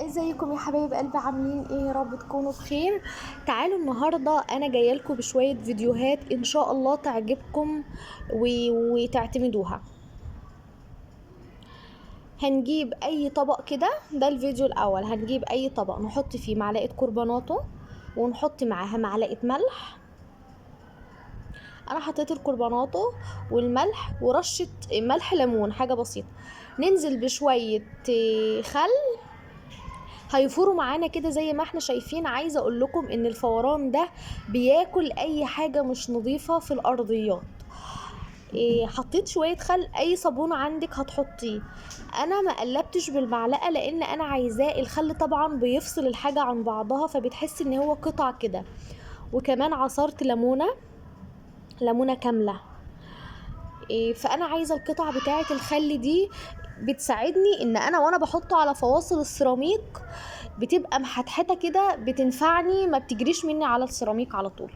ازيكم يا حبايب قلبي؟ عاملين ايه؟ يا رب تكونوا بخير. تعالوا النهارده انا جايه لكم بشويه فيديوهات ان شاء الله تعجبكم وتعتمدوها. هنجيب اي طبق كده، ده الفيديو الاول. هنجيب اي طبق نحط فيه معلقه كربوناتو، ونحط معاها معلقه ملح. انا حطيت الكربوناتو والملح ورشه ملح ليمون، حاجه بسيطه. ننزل بشويه خل هيفوروا معانا كده زي ما احنا شايفين. عايزه اقول لكم ان الفوران ده بياكل اي حاجه مش نظيفه في الارضيات. حطيت شويه خل، اي صابون عندك هتحطيه. انا ما قلبتش بالمعلقه لان انا عايزاه، الخل طبعا بيفصل الحاجه عن بعضها فبتحس ان هو قطع كده. وكمان عصرت ليمونه كامله. فانا عايزه القطع بتاعه الخل دي بتساعدني ان انا وانا بحطه على فواصل السيراميك بتبقى محتحته كده، بتنفعني، ما بتجريش مني على السيراميك على طول.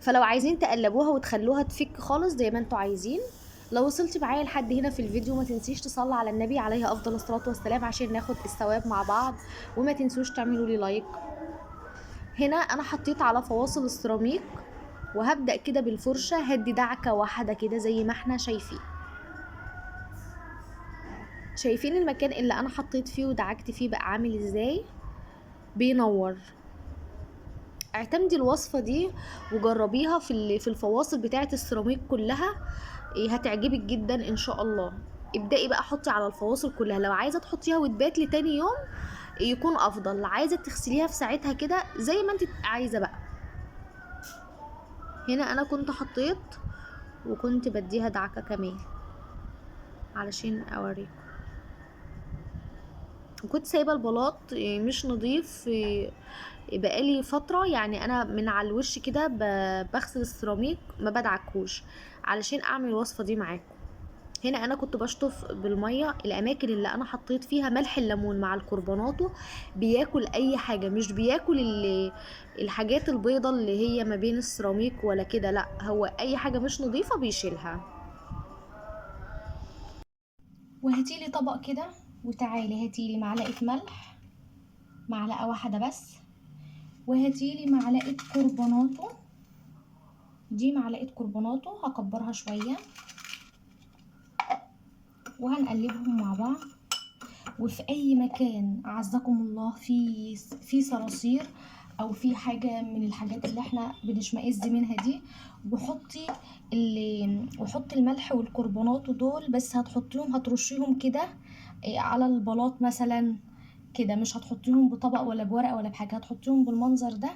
فلو عايزين تقلبوها وتخلوها تفك خالص زي ما انتوا عايزين. لو وصلتي معايا لحد هنا في الفيديو ما تنسيش تصلي على النبي عليه افضل الصلاه والسلام عشان ناخد الثواب مع بعض. وما تنسوش تعملوا لي لايك. هنا انا حطيت على فواصل السيراميك وهبدأ كده بالفرشة هدي دعكة واحدة كده زي ما احنا شايفين. شايفين المكان اللي انا حطيت فيه ودعكت فيه بقى عامل ازاي؟ بينور. اعتمدي الوصفة دي وجربيها في الفواصل بتاعة السيراميك كلها. هتعجبك جدا ان شاء الله. ابدأي بقى حطي على الفواصل كلها. لو عايزة تحطيها وتبات لتاني يوم يكون افضل، عايزة تغسليها في ساعتها كده زي ما انت عايزة بقى. هنا انا كنت حطيت وكنت بديها دعكة كمان علشان اوريكم. وكنت سايبه البلاط مش نظيف بقالي فتره، يعني انا من على الوش كده بغسل السيراميك ما بدعكوش علشان اعمل الوصفه دي معاكم. هنا انا كنت بشطف بالميه الاماكن اللي انا حطيت فيها ملح الليمون مع الكربوناتو. بياكل اي حاجه، مش بياكل الحاجات البيضه اللي هي ما بين السيراميك ولا كده، لا هو اي حاجه مش نظيفه بيشيلها. وهاتيلي طبق كده، وتعالي هاتيلي معلقه ملح، معلقه واحده بس. وهاتيلي معلقه كربوناتو، دي معلقه كربوناتو هكبرها شويه وهنقلبهم مع بعض. وفي اي مكان اعزكم الله في صراصير او في حاجه من الحاجات اللي احنا بنشمئز منها دي، وحطي الملح والكربوناتو دول بس. هترشيهم كده على البلاط مثلا كده، مش هتحطيهم بطبق ولا بورقه ولا بحاجه، هتحطيهم بالمنظر ده.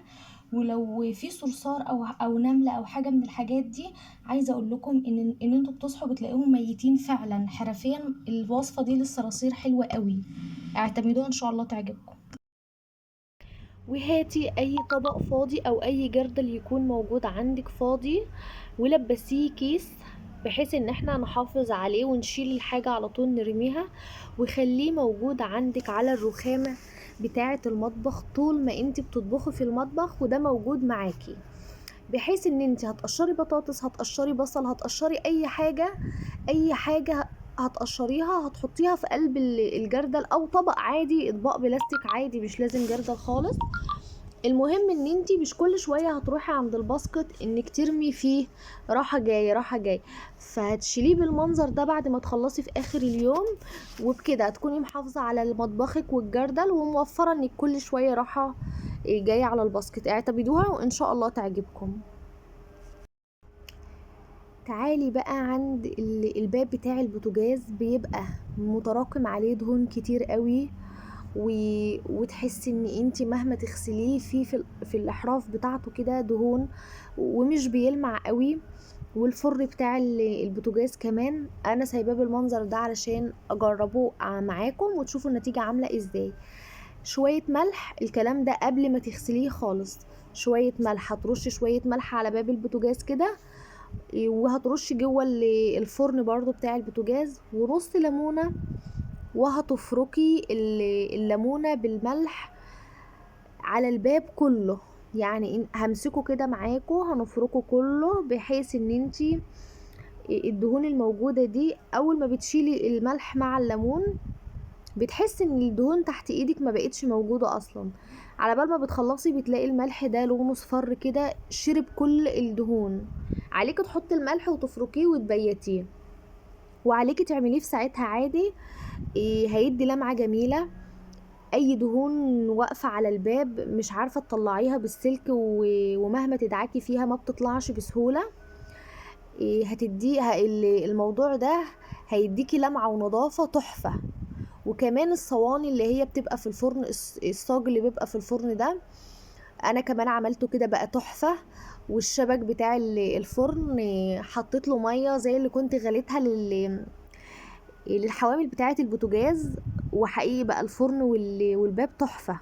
ولو في صرصار او نمله او حاجه من الحاجات دي، عايزه اقول لكم ان انتوا بتصحوا بتلاقيهم ميتين فعلا حرفيا. الوصفه دي للصراصير حلوه قوي، اعتمدوها ان شاء الله تعجبكم. وهاتي اي طبق فاضي او اي جردل يكون موجود عندك فاضي ولبسيه كيس بحيث ان احنا نحافظ عليه ونشيل الحاجة على طول نرميها. وخليه موجود عندك على الرخامة بتاعة المطبخ طول ما انت بتطبخي في المطبخ، وده موجود معاكي بحيث ان انت هتقشري بطاطس، هتقشري بصل، هتقشري اي حاجة هتقشريها هتحطيها في قلب الجردل او طبق عادي، اطباق بلاستيك عادي مش لازم جردل خالص. المهم ان انتي مش كل شوية هتروحي عند الباسكت انك ترمي فيه راحة جاية راحة جاية. فهتشيليه بالمنظر ده بعد ما تخلصي في اخر اليوم، وبكده هتكوني محافظة على مطبخك والجردل وموفرة انك كل شوية راحة جاية على الباسكت. اعتمدوها وان شاء الله تعجبكم. تعالي بقى عند الباب بتاع البوتاجاز، بيبقى متراكم عليه دهون كتير قوي و... وتحسي ان انتي مهما تغسليه في الاحراف بتاعته كده دهون ومش بيلمع قوي. والفرن بتاع البوتاجاز كمان انا سايباه بالمنظر ده علشان اجربه معاكم وتشوفوا النتيجة عاملة ازاي. شوية ملح، الكلام ده قبل ما تغسليه خالص. شوية ملح، هترش شوية ملح على باب البوتاجاز كده، وهترش جوه الفرن برضو بتاع البوتاجاز، ونص ليمونة. وهتفركي الليمونة بالملح على الباب كله، يعني همسكه كده معاكو هنفركه كله بحيث ان انتي الدهون الموجودة دي اول ما بتشيلي الملح مع الليمون بتحس ان الدهون تحت ايدك ما بقتش موجودة اصلا. على بال ما بتخلصي بتلاقي الملح ده لونه صفر كده، شرب كل الدهون. عليك تحطي الملح وتفركيه وتبيتيه، وعليكي تعمليه في ساعتها عادي. هيدي لمعة جميلة. اي دهون واقفة على الباب مش عارفة تطلعيها بالسلك ومهما تدعكي فيها ما بتطلعش بسهولة، هتديها الموضوع ده هيديكي لمعة ونظافة تحفة. وكمان الصواني اللي هي بتبقى في الفرن، الصاج اللي بيبقى في الفرن ده انا كمان عملته كده بقى تحفة. والشبك بتاع الفرن حطيت له مية زي اللي كنت غليتها للحوامل بتاعة البوتاجاز، وحقيقي بقى الفرن والباب تحفة.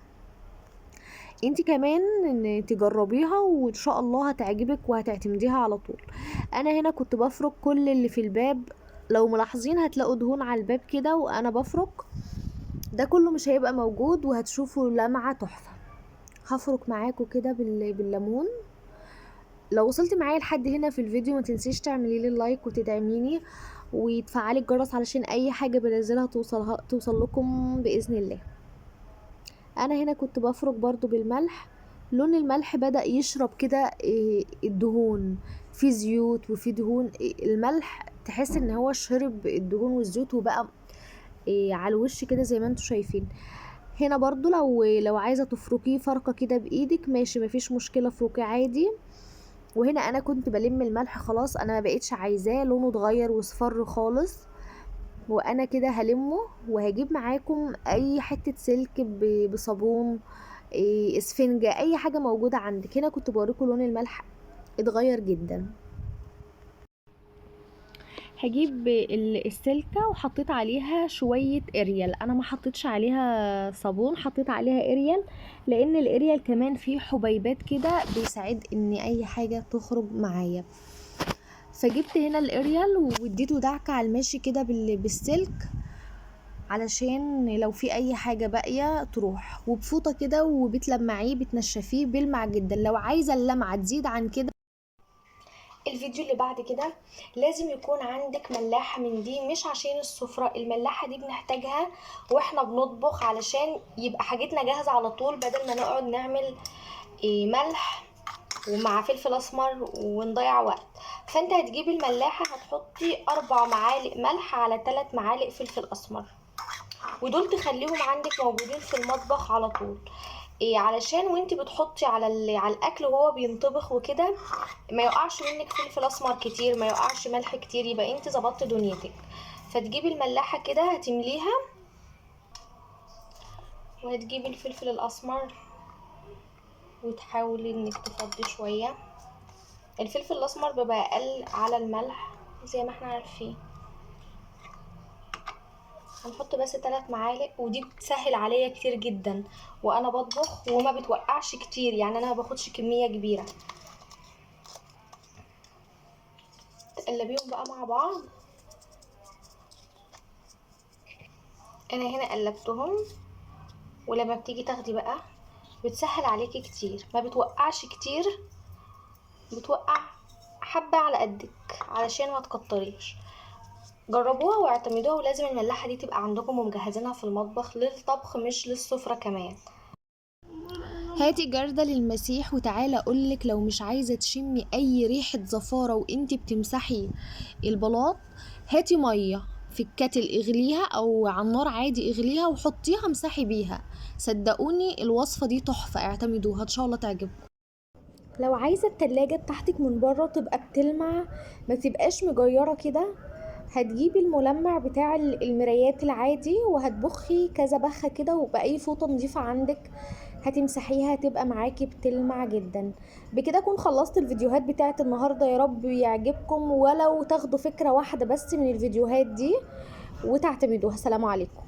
انت كمان تجربيها وان شاء الله هتعجبك وهتعتمديها على طول. انا هنا كنت بفرك كل اللي في الباب، لو ملاحظين هتلاقوا دهون على الباب كده وانا بفرك، ده كله مش هيبقى موجود وهتشوفوا لمعة تحفة. هفرك معاكم كده بالليمون. لو وصلت معايا لحد هنا في الفيديو ما تنسيش تعملي لي لايك وتدعميني وتفعلي الجرس علشان اي حاجة بنزلها توصل لكم بإذن الله. انا هنا كنت بفرك برضو بالملح. لون الملح بدأ يشرب كده الدهون، في زيوت وفي دهون. الملح تحس ان هو شرب الدهون والزيوت وبقى على الوش كده زي ما انتوا شايفين. هنا برضو لو عايزة تفركيه فركة كده بايدك ماشي، مفيش مشكلة، فروكي عادي. وهنا انا كنت بلم الملح خلاص، انا ما بقيتش عايزاه لونه اتغير واصفر خالص. وانا كده هلمه وهجيب معاكم اي حتة سلك بصابون، اسفنجة، اي حاجة موجودة عندك. هنا كنت بوريكم لون الملح اتغير جدا. هجيب السلكة وحطيت عليها شوية اريال، انا ما حطيتش عليها صابون، حطيت عليها اريال لان الاريال كمان فيه حبيبات كده بيساعد ان اي حاجة تخرج معايا. فجبت هنا الاريال واديته دعكة على الماشي كده بالسلك علشان لو في اي حاجة باقية تروح، وبفوطة كده وبتلمعيه بتنشفيه بيلمع جدا. لو عايزة اللمعة تزيد عن كده، الفيديو اللي بعد كده لازم يكون عندك ملاحة من دي، مش عشان السفرة، الملاحة دي بنحتاجها واحنا بنطبخ علشان يبقى حاجتنا جاهزة على طول، بدل ما نقعد نعمل ملح ومع فلفل اسمر ونضيع وقت. فانت هتجيبي الملاحة هتحطي 4 معالق ملح على 3 معالق فلفل اسمر، ودول تخليهم عندك موجودين في المطبخ على طول، علشان وانتي بتحطي على الاكل وهو بينطبخ وكده ما يقعش منك فلفل اسمر كتير، ما يقعش ملح كتير، يبقى انتي ظبطت دنيتك. فتجيبي الملاحة كده هتمليها، وهتجيبي الفلفل الاسمر وتحاولي انك تفضي شوية. الفلفل الاسمر بيبقى اقل على الملح زي ما احنا عارفين. هنحط بس 3 معالق، ودي بتسهل عليا كتير جدا وانا بطبخ وما بتوقعش كتير، يعني انا ما باخدش كمية كبيرة. تقلبيهم بقى مع بعض. انا هنا قلبتهم، ولما بتيجي تاخدي بقى بتسهل عليكي كتير، ما بتوقعش كتير، بتوقع حبة على قدك علشان ما تكتريش. جربوها واعتمدوها، ولازم الملاحة دي تبقى عندكم ومجهزينها في المطبخ للطبخ مش للسفرة كمان. هاتي جردل المسيح وتعالى اقولك، لو مش عايزة تشمي اي ريحة زفارة وانتي بتمسحي البلاط، هاتي مية في الكاتل اغليها او على النار عادي اغليها وحطيها امسحي بيها. صدقوني الوصفة دي تحفة، اعتمدوها ان شاء الله تعجبكم. لو عايزة التلاجة بتاعتك من بره تبقى بتلمع ما تبقاش مجيرة كده، هتجيبي الملمع بتاع المرايات العادي وهتبخي كذا بخة كده، وبأي فوطة نظيفة عندك هتمسحيها هتبقى معاكي بتلمع جدا. بكده اكون خلصت الفيديوهات بتاعت النهاردة، يا رب يعجبكم ولو تاخدوا فكرة واحدة بس من الفيديوهات دي وتعتمدوها. سلام عليكم.